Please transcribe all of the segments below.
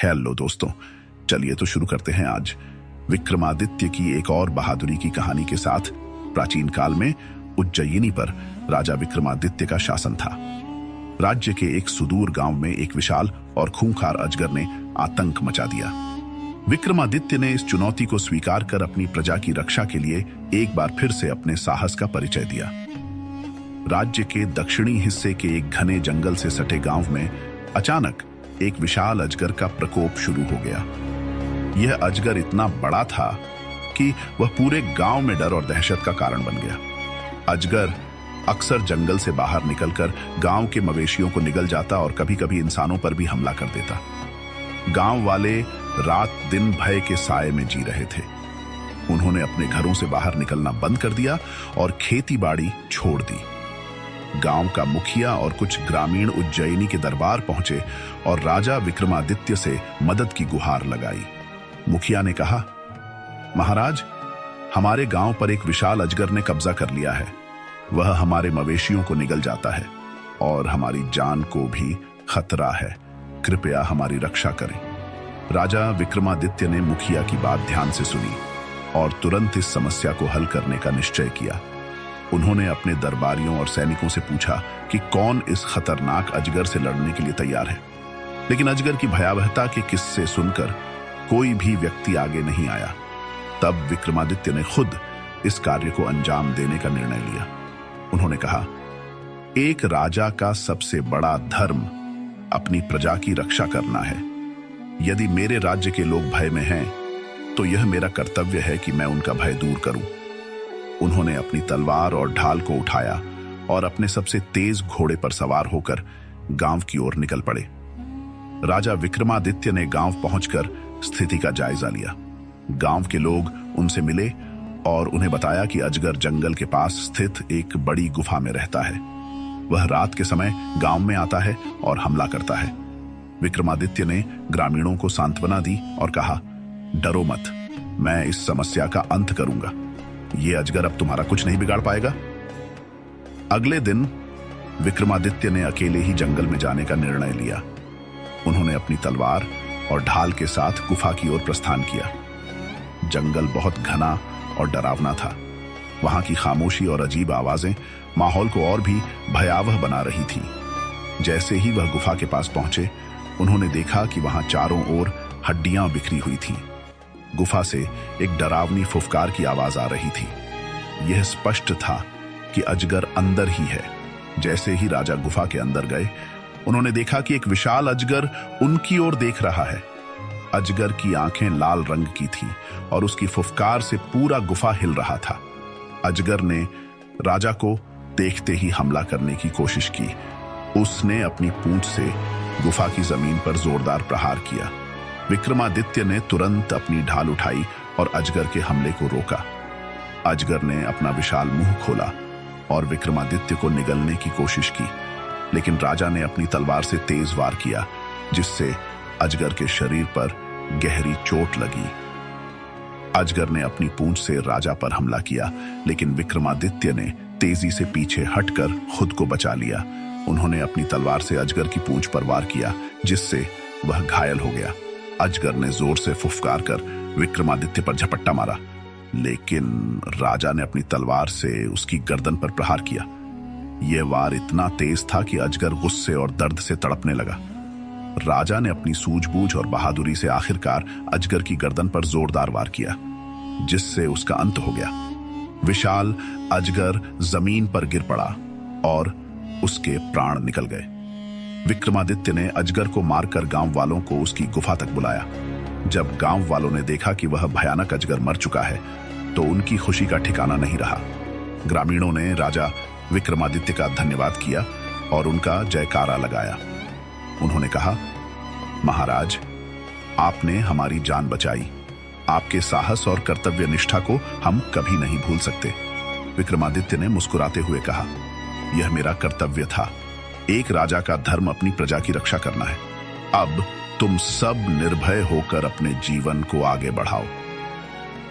Hello दोस्तों, चलिए तो शुरू करते हैं आज विक्रमादित्य की एक और बहादुरी की कहानी के साथ। प्राचीन काल में उज्जयिनी पर राजा विक्रमादित्य का शासन था। राज्य के एक सुदूर गांव में एक विशाल और खूंखार अजगर ने आतंक मचा दिया। विक्रमादित्य ने इस चुनौती को स्वीकार कर अपनी प्रजा की रक्षा के लिए एक बार फिर से अपने साहस का परिचय दिया। राज्य के दक्षिणी हिस्से के एक घने जंगल से सटे गांव में अचानक एक विशाल अजगर का प्रकोप शुरू हो गया। यह अजगर इतना बड़ा था कि वह पूरे गांव में डर और दहशत का कारण बन गया। अजगर अक्सर जंगल से बाहर निकलकर गांव के मवेशियों को निगल जाता और कभी-कभी इंसानों पर भी हमला कर देता। गांव वाले रात दिन भय के साए में जी रहे थे। उन्होंने अपने घरों से बाहर निकलना बंद कर दिया और खेती बाड़ी छोड़ दी। गांव का मुखिया और कुछ ग्रामीण उज्जयिनी के दरबार पहुंचे और राजा विक्रमादित्य से मदद की गुहार लगाई। मुखिया ने कहा, महाराज, हमारे गांव पर एक विशाल अजगर ने कब्जा कर लिया है। वह हमारे मवेशियों को निगल जाता है और हमारी जान को भी खतरा है। कृपया हमारी रक्षा करें। राजा विक्रमादित्य ने मुखिया की बात ध्यान से सुनी और तुरंत इस समस्या को हल करने का निश्चय किया। उन्होंने अपने दरबारियों और सैनिकों से पूछा कि कौन इस खतरनाक अजगर से लड़ने के लिए तैयार है। लेकिन अजगर की भयावहता के किस्से सुनकर कोई भी व्यक्ति आगे नहीं आया। तब विक्रमादित्य ने खुद इस कार्य को अंजाम देने का निर्णय लिया। उन्होंने कहा, एक राजा का सबसे बड़ा धर्म अपनी प्रजा की रक्षा करना है। यदि मेरे राज्य के लोग भय में हैं, तो यह मेरा कर्तव्य है कि मैं उनका भय दूर करूं। उन्होंने अपनी तलवार और ढाल को उठाया और अपने सबसे तेज घोड़े पर सवार होकर गांव की ओर निकल पड़े। राजा विक्रमादित्य ने गांव पहुंचकर स्थिति का जायजा लिया। गांव के लोग उनसे मिले और उन्हें बताया कि अजगर जंगल के पास स्थित एक बड़ी गुफा में रहता है। वह रात के समय गांव में आता है और हमला करता है। विक्रमादित्य ने ग्रामीणों को सांत्वना दी और कहा, डरो मत, मैं इस समस्या का अंत करूंगा। ये अजगर अब तुम्हारा कुछ नहीं बिगाड़ पाएगा। अगले दिन विक्रमादित्य ने अकेले ही जंगल में जाने का निर्णय लिया। उन्होंने अपनी तलवार और ढाल के साथ गुफा की ओर प्रस्थान किया। जंगल बहुत घना और डरावना था। वहां की खामोशी और अजीब आवाजें माहौल को और भी भयावह बना रही थी। जैसे ही वह गुफा के पास पहुंचे, उन्होंने देखा कि वहां चारों ओर हड्डियां बिखरी हुई थीं। गुफा से एक डरावनी फुफकार की आवाज आ रही थी। यह स्पष्ट था कि अजगर अंदर ही है। जैसे ही राजा गुफा के अंदर गए, उन्होंने देखा कि एक विशाल अजगर उनकी ओर देख रहा है। अजगर की आंखें लाल रंग की थीं और उसकी फुफकार से पूरा गुफा हिल रहा था। अजगर ने राजा को देखते ही हमला करने की कोशिश की। उसने अपनी पूंछ से गुफा की जमीन पर जोरदार प्रहार किया। विक्रमादित्य ने तुरंत अपनी ढाल उठाई और अजगर के हमले को रोका। अजगर ने अपना विशाल मुंह खोला और विक्रमादित्य को निगलने की कोशिश की, लेकिन राजा ने अपनी तलवार से तेज वार किया, जिससे अजगर के शरीर पर गहरी चोट लगी। अजगर ने अपनी पूंछ से राजा पर हमला किया, लेकिन विक्रमादित्य ने तेजी से पीछे हटकर खुद को बचा लिया। उन्होंने अपनी तलवार से अजगर की पूंछ पर वार किया, जिससे वह घायल हो गया। अजगर ने जोर से फुफकार कर विक्रमादित्य पर झपट्टा मारा, लेकिन राजा ने अपनी तलवार से उसकी गर्दन पर प्रहार किया। यह वार इतना तेज था कि अजगर गुस्से और दर्द से तड़पने लगा। राजा ने अपनी सूझबूझ और बहादुरी से आखिरकार अजगर की गर्दन पर जोरदार वार किया, जिससे उसका अंत हो गया। विशाल अजगर जमीन पर गिर पड़ा और उसके प्राण निकल गए। विक्रमादित्य ने अजगर को मारकर गांव वालों को उसकी गुफा तक बुलाया। जब गांव वालों ने देखा कि वह भयानक अजगर मर चुका है, तो उनकी खुशी का ठिकाना नहीं रहा। ग्रामीणों ने राजा विक्रमादित्य का धन्यवाद किया और उनका जयकारा लगाया। उन्होंने कहा, महाराज, आपने हमारी जान बचाई। आपके साहस और कर्तव्य निष्ठा को हम कभी नहीं भूल सकते। विक्रमादित्य ने मुस्कुराते हुए कहा, यह मेरा कर्तव्य था। एक राजा का धर्म अपनी प्रजा की रक्षा करना है। अब तुम सब निर्भय होकर अपने जीवन को आगे बढ़ाओ।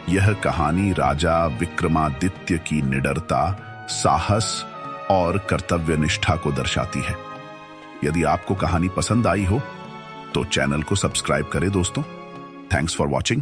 यह कहानी राजा विक्रमादित्य की निडरता, साहस और कर्तव्य निष्ठा को दर्शाती है। यदि आपको कहानी पसंद आई हो तो चैनल को सब्सक्राइब करें दोस्तों। Thanks for watching.